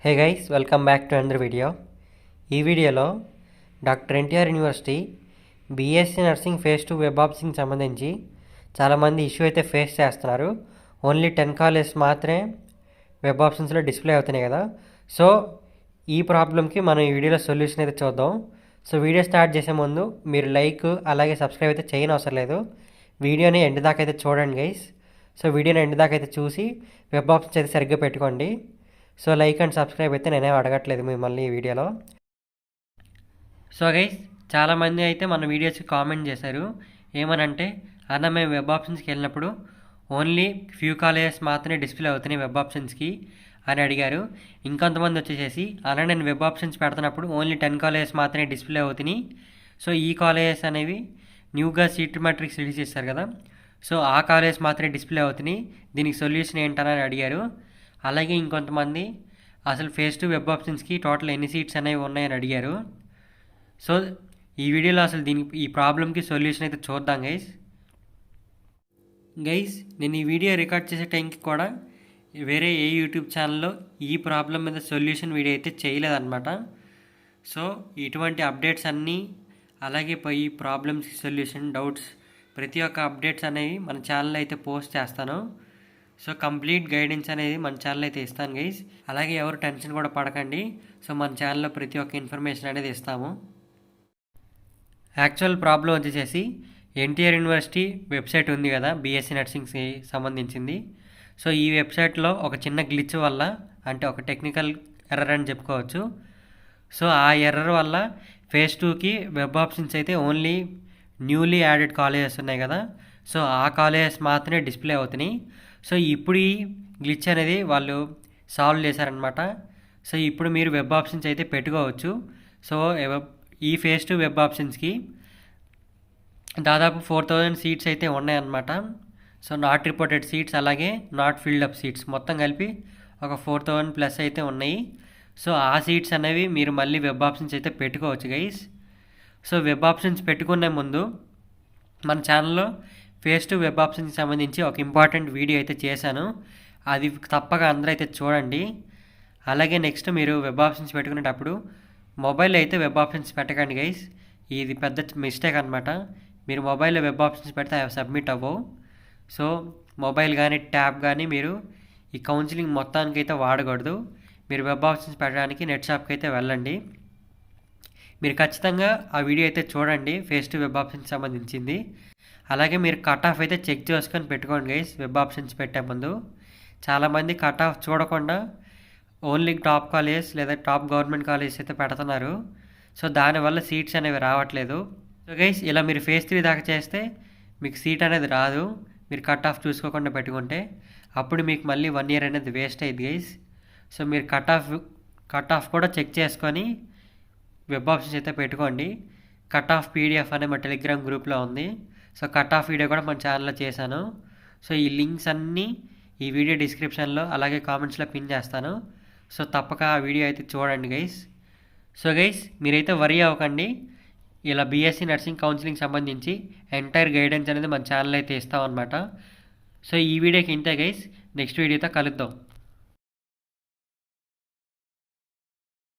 Hey guys, welcome back to another video. ఈ వీడియోలో doctor NTR university BSc nursing phase 2 web ఆప్షన్కి సంబంధించి చాలామంది ఇష్యూ అయితే ఫేస్ చేస్తున్నారు. ఓన్లీ 10 కాలేజెస్ మాత్రమే వెబ్ ఆప్షన్స్లో డిస్ప్లే అవుతున్నాయి కదా. సో ఈ ప్రాబ్లంకి మనం ఈ వీడియోలో సొల్యూషన్ అయితే చూద్దాం. సో వీడియో స్టార్ట్ చేసే ముందు మీరు లైక్ అలాగే సబ్స్క్రైబ్ అయితే చేయని అవసరం లేదు. వీడియోని ఎండ్ దాకా అయితే చూడండి గైస్. సో వీడియోని ఎండ్ దాకా అయితే చూసి వెబ్ ఆప్షన్స్ అయితే సరిగ్గా పెట్టుకోండి. సో లైక్ అండ్ సబ్స్క్రైబ్ అయితే నేనేం అడగట్లేదు మిమ్మల్ని ఈ వీడియోలో. సో గైస్, చాలామంది అయితే మన వీడియోస్కి కామెంట్ చేశారు. ఏమనంటే, అన్న మేము వెబ్ ఆప్షన్స్కి వెళ్ళినప్పుడు ఓన్లీ ఫ్యూ కాలేజెస్ మాత్రమే డిస్ప్లే అవుతున్నాయి వెబ్ ఆప్షన్స్కి అని అడిగారు. ఇంకొంతమంది వచ్చేసేసి, అన్న నేను వెబ్ ఆప్షన్స్ పెడుతున్నప్పుడు ఓన్లీ 10 కాలేజెస్ మాత్రమే డిస్ప్లే అవుతున్నాయి. సో ఈ కాలేజెస్ అనేవి న్యూగా సీట్ మ్యాట్రిక్స్ రిలీజ్ చేస్తారు కదా, సో ఆ కాలేజెస్ మాత్రమే డిస్ప్లే అవుతున్నాయి, దీనికి సొల్యూషన్ ఏంటని అడిగారు. అలాగే ఇంకొంతమంది అసలు ఫేజ్ 2 వెబ్ ఆప్షన్స్కి టోటల్ ఎన్ని సీట్స్ అనేవి ఉన్నాయని అడిగారు. సో ఈ వీడియోలో అసలు ఈ ప్రాబ్లంకి సొల్యూషన్ అయితే చూద్దాం గైస్. నేను ఈ వీడియో రికార్డ్ చేసే టైంకి కూడా వేరే ఏ యూట్యూబ్ ఛానల్లో ఈ ప్రాబ్లం మీద సొల్యూషన్ వీడియో అయితే చేయలేదన్నమాట. సో ఇటువంటి అప్డేట్స్ అన్నీ, అలాగే ఈ ప్రాబ్లమ్స్కి సొల్యూషన్, డౌట్స్, ప్రతి ఒక్క అప్డేట్స్ అనేవి మన ఛానల్లో అయితే పోస్ట్ చేస్తాను. సో కంప్లీట్ గైడెన్స్ అనేది మన ఛానల్ అయితే ఇస్తాను గైస్. అలాగే ఎవరు టెన్షన్ కూడా పడకండి. సో మన ఛానల్లో ప్రతి ఒక్క ఇన్ఫర్మేషన్ అనేది ఇస్తాము. యాక్చువల్ ప్రాబ్లం వచ్చేసి ఎన్టీఆర్ యూనివర్సిటీ వెబ్సైట్ ఉంది కదా, బీఎస్సీ నర్సింగ్కి సంబంధించింది. సో ఈ వెబ్సైట్లో ఒక చిన్న గ్లిచ్ వల్ల, అంటే ఒక టెక్నికల్ ఎర్రర్ అని చెప్పుకోవచ్చు. సో ఆ ఎర్రర్ వల్ల ఫేజ్ 2కి వెబ్ ఆప్షన్స్ అయితే ఓన్లీ న్యూలీ యాడెడ్ కాలేజెస్ ఉన్నాయి కదా, సో ఆ కాలేజెస్ మాత్రమే డిస్ప్లే అవుతున్నాయి. సో ఇప్పుడు ఈ గ్లిచ్ అనేది వాళ్ళు సాల్వ్ చేశారనమాట. సో ఇప్పుడు మీరు వెబ్ ఆప్షన్స్ అయితే పెట్టుకోవచ్చు. సో ఈ ఫేజ్ 2 వెబ్ ఆప్షన్స్కి దాదాపు 4000 సీట్స్ అయితే ఉన్నాయన్నమాట. సో నాట్ రిపోర్టెడ్ సీట్స్, అలాగే నాట్ ఫిల్డ్ అప్ సీట్స్ మొత్తం కలిపి ఒక 4000 ప్లస్ అయితే ఉన్నాయి. సో ఆ సీట్స్ అనేవి మీరు మళ్ళీ వెబ్ ఆప్షన్స్ అయితే పెట్టుకోవచ్చు గైస్. సో వెబ్ ఆప్షన్స్ పెట్టుకునే ముందు మన ఛానల్లో ఫేజ్ 2 వెబ్ ఆప్షన్కి సంబంధించి ఒక ఇంపార్టెంట్ వీడియో అయితే చేశాను, అది తప్పక అందరూ అయితే చూడండి. అలాగే నెక్స్ట్ మీరు వెబ్ ఆప్షన్స్ పెట్టుకునేటప్పుడు మొబైల్లో అయితే వెబ్ ఆప్షన్స్ పెట్టకండి గైస్. ఇది పెద్ద మిస్టేక్ అనమాట. మీరు మొబైల్లో వెబ్ ఆప్షన్స్ పెడితే అవి సబ్మిట్ అవ్వవు. సో మొబైల్ కానీ ట్యాబ్ కానీ మీరు ఈ కౌన్సిలింగ్ మొత్తానికి అయితే వాడకూడదు. మీరు వెబ్ ఆప్షన్స్ పెట్టడానికి నెట్ షాప్కి అయితే వెళ్ళండి. మీరు ఖచ్చితంగా ఆ వీడియో అయితే చూడండి, ఫేజ్ 2 వెబ్ ఆప్షన్కి సంబంధించింది. అలాగే మీరు కట్ ఆఫ్ అయితే చెక్ చేసుకొని పెట్టుకోండి గైస్. వెబ్ ఆప్షన్స్ పెట్టే ముందు చాలామంది కట్ ఆఫ్ చూడకుండా ఓన్లీ టాప్ కాలేజెస్ లేదా టాప్ గవర్నమెంట్ కాలేజెస్ అయితే పెడుతున్నారు. సో దానివల్ల సీట్స్ అనేవి రావట్లేదు. సో గైస్, ఇలా మీరు ఫేజ్ 3 దాకా చేస్తే మీకు సీట్ అనేది రాదు, మీరు కట్ ఆఫ్ చూసుకోకుండా పెట్టుకుంటే. అప్పుడు మీకు మళ్ళీ 1 ఇయర్ అనేది వేస్ట్ అయ్యింది గైస్. సో మీరు కట్ ఆఫ్ కూడా చెక్ చేసుకొని వెబ్ ఆప్షన్స్ అయితే పెట్టుకోండి. కట్ ఆఫ్ పీడిఎఫ్ అనే మా టెలిగ్రామ్ గ్రూప్లో ఉంది. సో కట్ ఆఫ్ వీడియో కూడా మన ఛానల్లో చేశాను. సో ఈ లింక్స్ అన్నీ ఈ వీడియో డిస్క్రిప్షన్లో అలాగే కామెంట్స్లో పిన్ చేస్తాను. సో తప్పక ఆ వీడియో అయితే చూడండి గైస్. సో గైస్, మీరైతే వరీ అవ్వకండి. ఇలా బీఎస్సీ నర్సింగ్ కౌన్సిలింగ్ సంబంధించి ఎంటైర్ గైడెన్స్ అనేది మన ఛానల్ అయితే ఇస్తామన్నమాట. సో ఈ వీడియోకి ఇంతే గైస్, నెక్స్ట్ వీడియోతో కలుద్దాం.